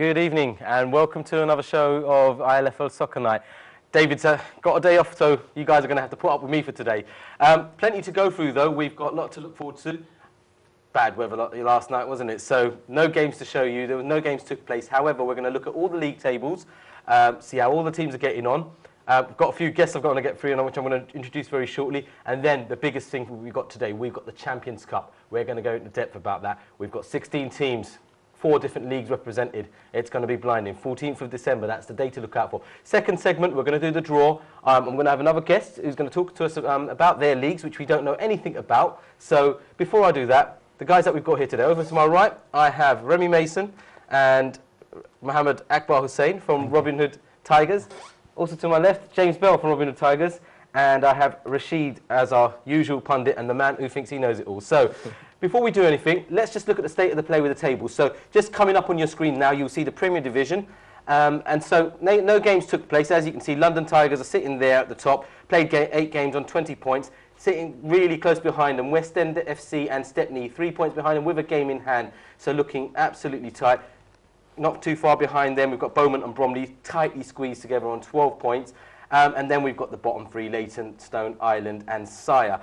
Good evening and welcome to another show of ILFL Soccer Night. David's got a day off, so you guys are going to have to put up with me for today. Plenty to go through though. We've got a lot to look forward to. Bad weather last night, wasn't it? So no games to show you. There were no games took place. However, we're going to look at all the league tables, see how all the teams are getting on. We've got a few guests I've got to get through, which I'm going to introduce very shortly. And then the biggest thing we've got today, we've got the Champions Cup. We're going to go into depth about that. We've got 16 teams, 4 different leagues represented. It's going to be blinding. 14th of December, that's the day to look out for. Second segment, we're going to do the draw. I'm going to have another guest who's going to talk to us about their leagues, which we don't know anything about. So before I do that, the guys that we've got here today, over to my right, I have Remy Mason and Mohammed Akbar Hussain from Robin Hood Tigers. Also to my left, James Bell from Robin Hood Tigers. And I have Rashid as our usual pundit and the man who thinks he knows it all. So before we do anything, let's just look at the state of the play with the table. So just coming up on your screen now, you'll see the Premier Division. And so no games took place. As you can see, London Tigers are sitting there at the top, played 8 games on 20 points, sitting really close behind them. West End FC and Stepney, 3 points behind them with a game in hand. So looking absolutely tight. Not too far behind them, we've got Beaumont and Bromley tightly squeezed together on 12 points. And then we've got the bottom 3, Leighton, Stone Island and Sire.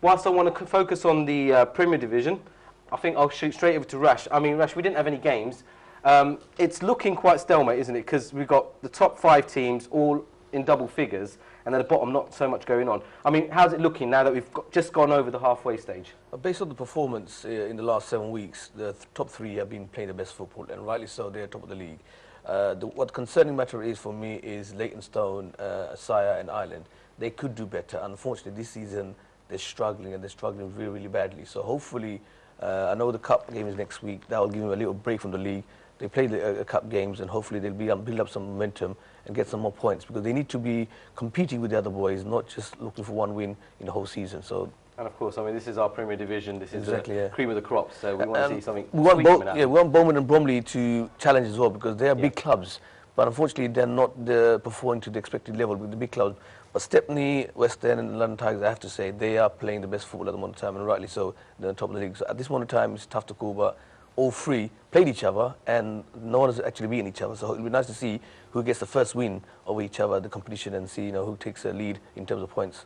Whilst I want to focus on the Premier Division, I think I'll shoot straight over to Rash. I mean, Rash, we didn't have any games. It's looking quite stalemate, isn't it? Because we've got the top 5 teams all in double figures, and at the bottom, not so much going on. I mean, how's it looking now that we've just gone over the halfway stage? Based on the performance in the last 7 weeks, the top 3 have been playing the best football, and rightly so, they're top of the league. What concerning matter is for me is Leytonstone, Sire and Ireland. They could do better. Unfortunately, this season they're struggling, and they're struggling really, really badly. So hopefully, I know the cup game is next week. That will give them a little break from the league. They play the cup games, and hopefully they'll build up some momentum and get some more points, because they need to be competing with the other boys, not just looking for one win in the whole season. So. And of course, I mean, this is our Premier Division. This is the cream of the crop, so we want to see something we want Beaumont and Bromley to challenge as well, because they are big clubs. But unfortunately, they're not performing to the expected level with the big clubs. But Stepney, West End and London Tigers, I have to say, they are playing the best football at the moment of time, and rightly so, they're on top of the league. So at this moment of time, it's tough to call, but all 3 played each other, and no one has actually beaten each other. So it'll be nice to see who gets the first win over each other at the competition, and see who takes a lead in terms of points.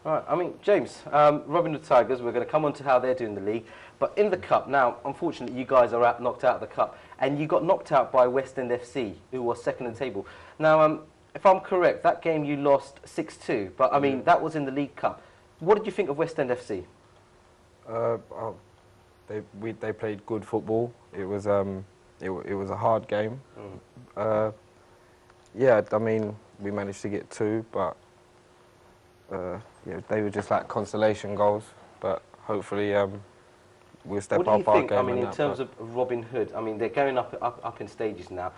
All right, I mean, James, Robin Hood Tigers, we're going to come on to how they're doing the league. But in the Cup, now, unfortunately, you guys are knocked out of the Cup. And you got knocked out by West End FC, who was second in the table. Now, if I'm correct, that game you lost 6-2. But, I mean, that was in the League Cup. What did you think of West End FC? They played good football. It was a hard game. Yeah, I mean, we managed to get 2, but... yeah, they were just like consolation goals, but hopefully we'll step up our game. What do you think, I mean, in terms of Robin Hood, I mean, they're going up in stages now.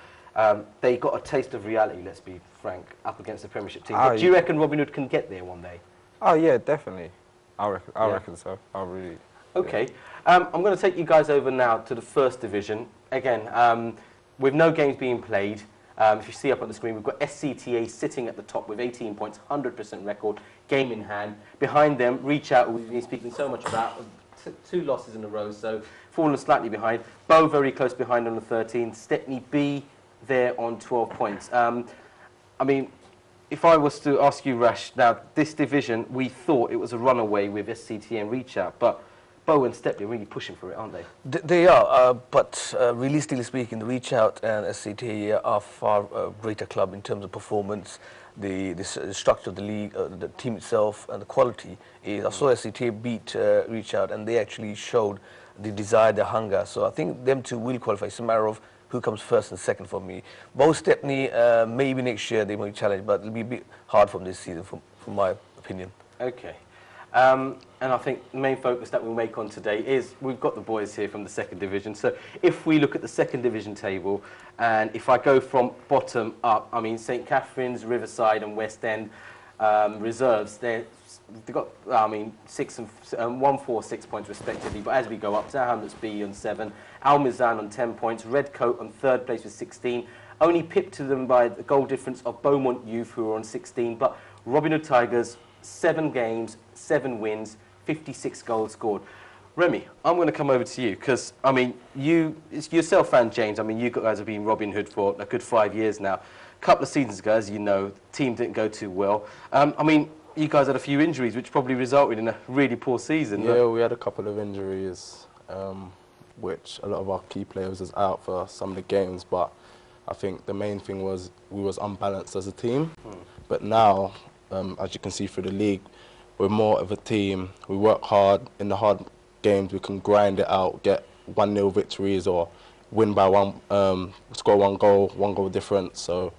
They got a taste of reality, let's be frank, up against the Premiership team. But do you reckon Robin Hood can get there one day? Oh, yeah, definitely. I reckon so. I really... Okay. I'm going to take you guys over now to the First Division. Again, with no games being played, if you see up on the screen, we've got SCTA sitting at the top with 18 points, 100% record, game in hand. Behind them, Reach Out, we've been speaking so much about, 2 losses in a row, so fallen slightly behind. Bow very close behind on the 13. Stepney B there on 12 points. I mean, if I was to ask you, Rash, now this division, we thought it was a runaway with SCTA and Reach Out, but Bow and Stepney are really pushing for it, aren't they? They are, but realistically speaking, the Reach Out and SCTA are far greater club in terms of performance, the structure of the league, the team itself, and the quality. I saw SCTA beat Reach Out, and they actually showed the desire, the hunger. So I think them 2 will qualify. It's a matter of who comes first and second for me. Bow Stepney, maybe next year they might challenge, but it'll be a bit hard from this season, from my opinion. Okay. And I think the main focus that we'll make on today is we've got the boys here from the Second Division. So if we look at the Second Division table, and if I go from bottom up, I mean, St Catherine's, Riverside and West End reserves, they've got, I mean, 1, 4, 6 points respectively. But as we go up, Southampton's B on 7, Al Mizan on 10 points, Redcoat on 3rd place with 16, only pipped to them by the goal difference of Beaumont Youth, who are on 16. But Robin Hood Tigers, 7 games, 7 wins, 56 goals scored. Remy, I'm going to come over to you because, I mean, it's yourself and James, I mean, you guys have been Robin Hood for a good 5 years now. A couple of seasons ago, as you know, the team didn't go too well. I mean, you guys had a few injuries, which probably resulted in a really poor season. Yeah, we had a couple of injuries, which a lot of our key players was out for some of the games, but I think the main thing was we was unbalanced as a team. But now, as you can see through the league, we're more of a team. We work hard in the hard games. We can grind it out, get 1-0 victories, or win by score one goal difference. So,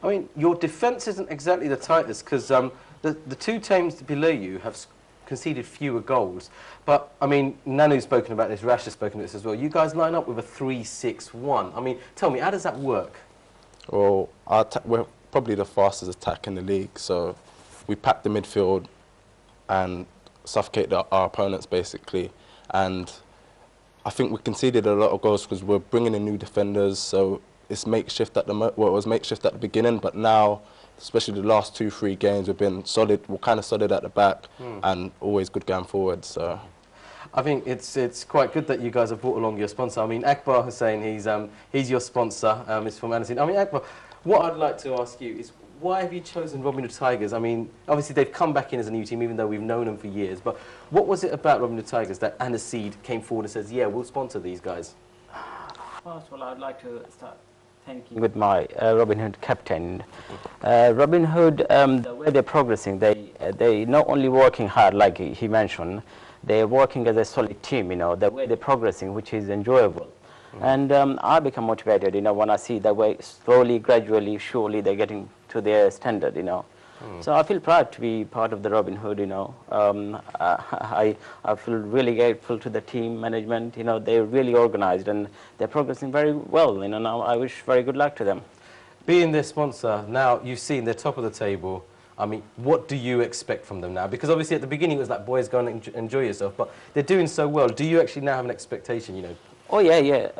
I mean, your defence isn't exactly the tightest because the two teams below you have conceded fewer goals. But, I mean, Nanu's spoken about this, Rash has spoken about this as well. You guys line up with a 3-6-1. I mean, tell me, how does that work? well, we're probably the fastest attack in the league. So we pack the midfield and suffocate our opponents, basically. And I think we conceded a lot of goals because we're bringing in new defenders. So it's makeshift at the well, it was makeshift at the beginning, but now, especially the last 2-3 games, we've been solid. We're kind of solid at the back and always good going forward. So I think it's quite good that you guys have brought along your sponsor. I mean, Akbar Hussain, he's your sponsor. He's from Anderson. I mean, Akbar, what I'd like to ask you is, why have you chosen Robin Hood Tigers? I mean, obviously they've come back in as a new team, even though we've known them for years. But what was it about Robin Hood Tigers that Aniseed came forward and says, yeah, we'll sponsor these guys? First of all, I'd like to start thanking with my Robin Hood captain. Robin Hood, the way they're progressing, they not only working hard, like he mentioned, they're working as a solid team, you know, the way they're progressing, which is enjoyable. And I become motivated, you know, when I see the way slowly, gradually, surely they're getting to their standard, you know. So I feel proud to be part of the Robin Hood, you know. I feel really grateful to the team management, you know, they're really organized and they're progressing very well, you know. Now I wish very good luck to them. Being their sponsor, now you've seen they're top of the table. I mean, what do you expect from them now? Because obviously at the beginning it was like, boys, go and enjoy yourself, but they're doing so well. Do you actually now have an expectation, you know? Oh yeah, yeah.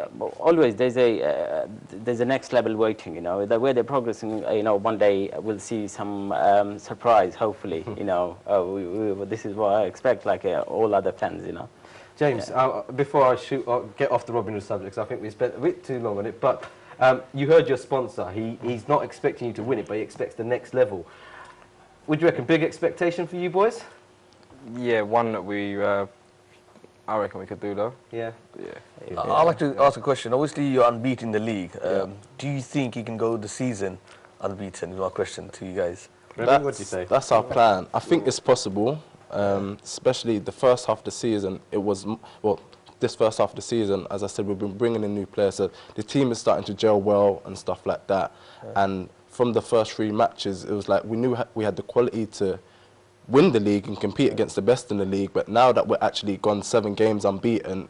Always there's a next level waiting. You know, the way they're progressing. You know, one day we'll see some surprise. Hopefully, you know, this is what I expect. Like all other fans, you know. James, before I get off the Robin Hood subjects, I think we spent a bit too long on it. But you heard your sponsor. He's not expecting you to win it, but he expects the next level. Would you reckon big expectation for you boys? Yeah, one that we. I reckon we could do though. Yeah. Yeah. I'd like to ask a question. Obviously, you're unbeaten in the league. Do you think you can go the season unbeaten? Is my question to you guys. Remy, what do you say? That's our plan. I think it's possible, especially the first half of the season. It was, well, this first half of the season, as I said, we've been bringing in new players. So the team is starting to gel well and stuff like that. Yeah. And from the first 3 matches, it was like we knew we had the quality to win the league and compete against the best in the league, but now that we're actually gone 7 games unbeaten,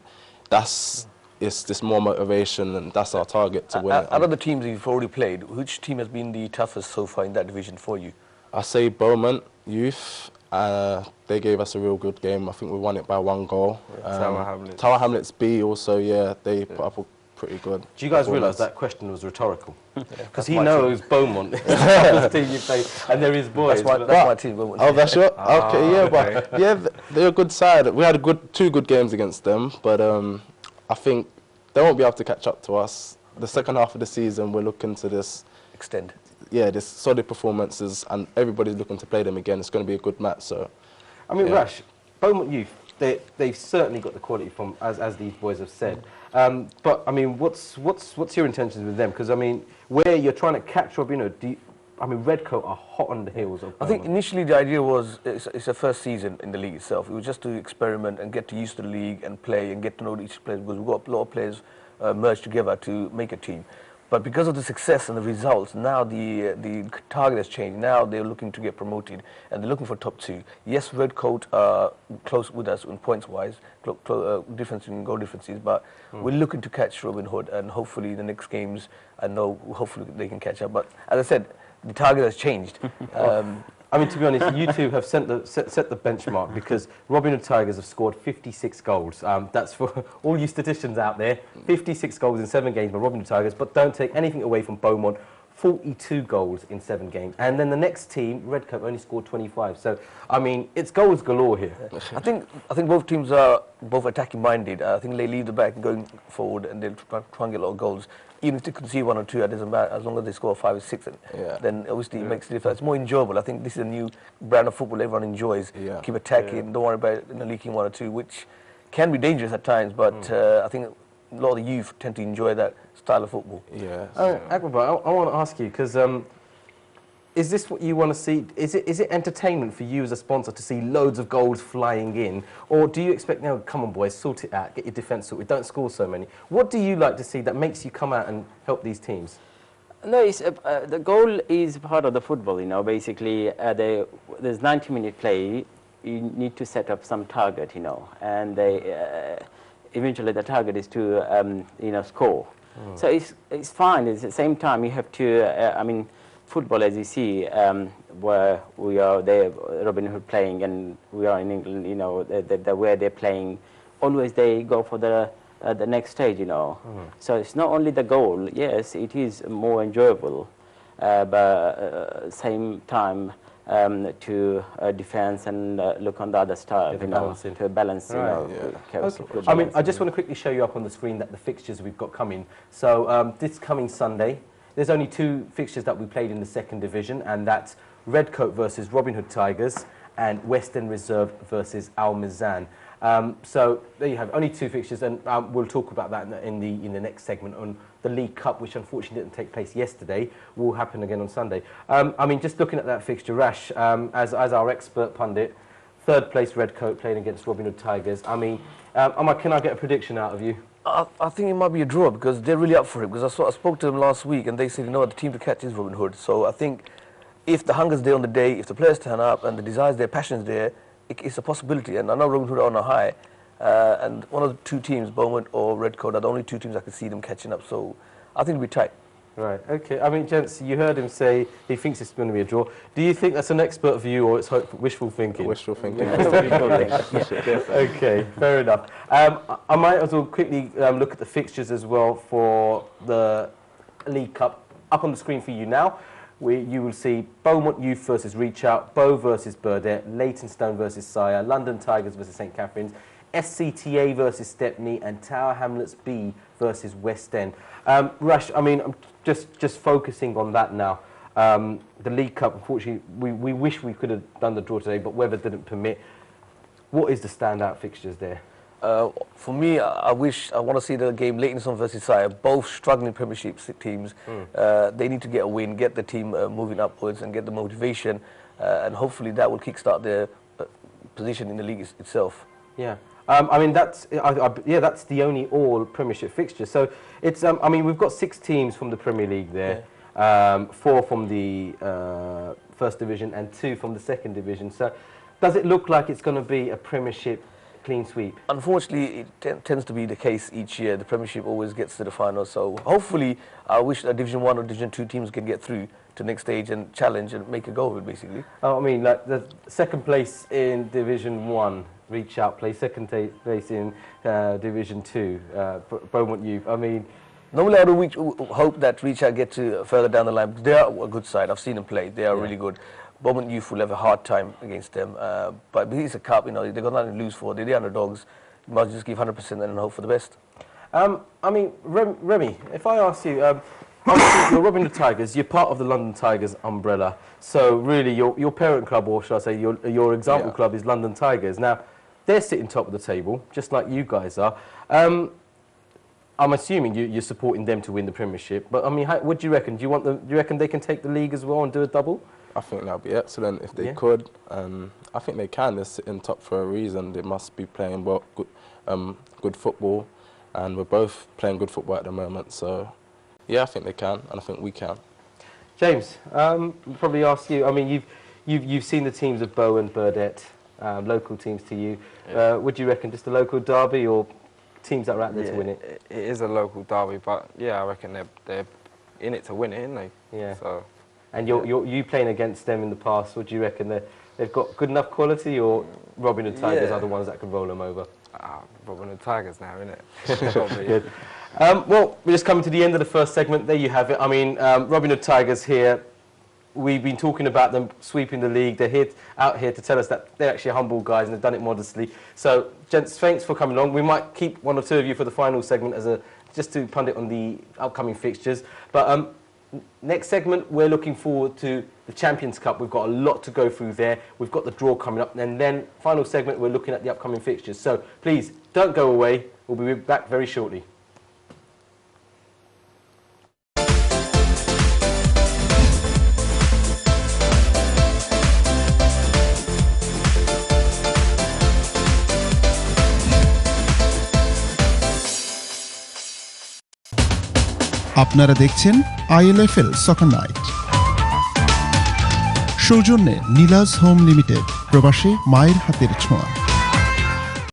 it's this more motivation, and that's our target to win it. Out of the teams you've already played, which team has been the toughest so far in that division for you? I say Beaumont Youth. They gave us a real good game. I think we won it by 1 goal. Tower Hamlets B also, yeah, they put up a pretty good. Do you guys realise that question was rhetorical? Because he knows Beaumont is the team you play, and they're his boys. That's my team, Beaumont. Oh, that's your? Okay, yeah, but yeah, they're a good side. We had 2 good games against them, but I think they won't be able to catch up to us. The second half of the season, we're looking to this extend. Yeah, this solid performances, and everybody's looking to play them again. It's going to be a good match. So, I mean, yeah. Rash, Beaumont Youth, they've certainly got the quality from as these boys have said. But I mean, what's your intentions with them? Because I mean, where you're trying to catch Robin Hood, I mean, Redcoat are hot on the heels of Beaumont. I think initially the idea was it's a first season in the league itself. It was just to experiment and get used to the league and play and get to know each player, because we've got a lot of players merged together to make a team. But because of the success and the results, now the target has changed. Now they're looking to get promoted, and they're looking for top 2. Yes, Redcoat are close with us in points-wise, difference in goal differences, but we're looking to catch Robin Hood, and hopefully the next games, I know, hopefully they can catch up. But as I said, the target has changed. I mean, to be honest, you two have set the benchmark, because Robin Hood Tigers have scored 56 goals. That's for all you statisticians out there. 56 goals in 7 games by Robin Hood Tigers, but don't take anything away from Beaumont. 42 goals in 7 games. And then the next team, Redcoat, only scored 25. So, I mean, it's goals galore here. I think both teams are both attacking minded. I think they leave the back and going forward, and they'll try and get a lot of goals. Even if they concede 1 or 2, it doesn't matter. As long as they score 5 or 6, then obviously it makes a difference. It's more enjoyable. I think this is a new brand of football everyone enjoys. Keep attacking, don't worry about leaking 1 or 2, which can be dangerous at times, but I think a lot of the youth tend to enjoy that style of football. Akbar, I want to ask you, because is this what you want to see? Is it entertainment for you as a sponsor to see loads of goals flying in? Or do you expect, now, come on boys, sort it out, get your defence sorted, don't score so many? What do you like to see that makes you come out and help these teams? No, it's, the goal is part of the football, you know, basically there's 90-minute play, you need to set up some target, you know, and eventually the target is to, you know, score. So it's fine. At the same time, you have to, I mean, football, as you see, where we are there, Robin Hood playing, and we are in England, you know, the way they're playing, always they go for the next stage, you know. So it's not only the goal. Yes, it is more enjoyable, but same time to defense and look on the other stuff, you know, to balance, you know. Okay. I mean, I just want to quickly show you up on the screen that the fixtures we've got coming. So this coming Sunday, there's only 2 fixtures that we played in the 2nd division, and that's Redcoat versus Robin Hood Tigers and West End Reserve versus Al Mizan. So there you have only 2 fixtures, and we'll talk about that in the next segment on the League Cup, which unfortunately didn't take place yesterday, will happen again on Sunday. I mean, just looking at that fixture, Rash, as our expert pundit, 3rd place Redcoat playing against Robin Hood Tigers. I mean, can I get a prediction out of you? I think it might be a draw, because they're really up for it. Because I spoke to them last week, and they said, you know what, the team to catch is Robin Hood. So I think if the hunger's there on the day, if the players turn up and the desire's there, passion's there, it's a possibility. And I know Robin Hood are on a high, and one of the 2 teams, Beaumont or Redcoat, are the only 2 teams I can see them catching up. So I think it'll be tight. Right, okay. I mean, gents, you heard him say he thinks it's going to be a draw. Do you think that's an expert view, or it's wishful thinking? Wishful thinking. Okay, fair enough. I might as well quickly look at the fixtures as well for the League Cup. Up on the screen for you now, you will see Beaumont Youth versus Reach Out, Bow versus Burdett, Leytonstone versus Sire, London Tigers versus St Catherine's, SCTA versus Stepney, and Tower Hamlets B versus West End. Rash, I mean, I'm just focusing on that now. The League Cup, unfortunately, we wish we could have done the draw today, but weather didn't permit. What is the standout fixtures there? For me, I want to see the game Leytonstone versus Sire, both struggling Premiership teams. They need to get a win, get the team moving upwards, and get the motivation, and hopefully that will kickstart their position in the league itself. Yeah. I mean, that's the only all Premiership fixture. So it's, I mean, we've got 6 teams from the Premier League there, 4 from the 1st division and 2 from the 2nd division. So does it look like it's going to be a Premiership clean sweep? Unfortunately, it tends to be the case each year. The Premiership always gets to the final. So hopefully, I wish that Division 1 or Division 2 teams can get through to the next stage and challenge and make a go of it, basically. I mean, like the 2nd place in Division 1, Reach Out, play 2nd place in Division 2, Beaumont Youth. I mean, normally I would hope that Reach Out get to further down the line, because they are a good side. I've seen them play. They are really good. Beaumont Youth will have a hard time against them. But it's a cup, you know, they've got nothing to lose for. They're the underdogs. You must just give 100% and hope for the best. I mean, Remy, if I ask you, obviously you're Robin Hood Tigers, you're part of the London Tigers umbrella. So really, your parent club, or should I say your example club, is London Tigers. Now, they're sitting top of the table, just like you guys are. I'm assuming you're supporting them to win the Premiership. But I mean, what do you reckon? Do you reckon they can take the league as well and do a double? I think that would be excellent if they could. I think they can. They're sitting top for a reason. They must be playing well, good football, and we're both playing good football at the moment. So, yeah, I think they can, and I think we can. James, probably ask you. I mean, you've seen the teams of Bow and Burdett, local teams to you. What do you reckon? Just a local derby, or teams that are out there to win it? It is a local derby, but yeah, I reckon they're in it to win it, aren't they? Yeah. So. And you playing against them in the past. What do you reckon? they've got good enough quality, or Robin Hood Tigers Yeah. are the ones that can roll them over? Robin Hood Tigers now, innit? Good. Well, we're just coming to the end of the first segment. There you have it. I mean, Robin Hood Tigers here, we've been talking about them sweeping the league. They're out here to tell us that they're actually humble guys and they've done it modestly. So, gents, thanks for coming along. We might keep one or two of you for the final segment just to pundit on the upcoming fixtures. But next segment, we're looking forward to the Champions Cup. We've got a lot to go through there. We've got the draw coming up. And then final segment, we're looking at the upcoming fixtures. So please, don't go away. We'll be back very shortly. আপনারা দেখছেন ILFL সকার night, সৌজন্যে Nilaj home limited, প্রবাসে মায়ের হাতের ছোঁয়া।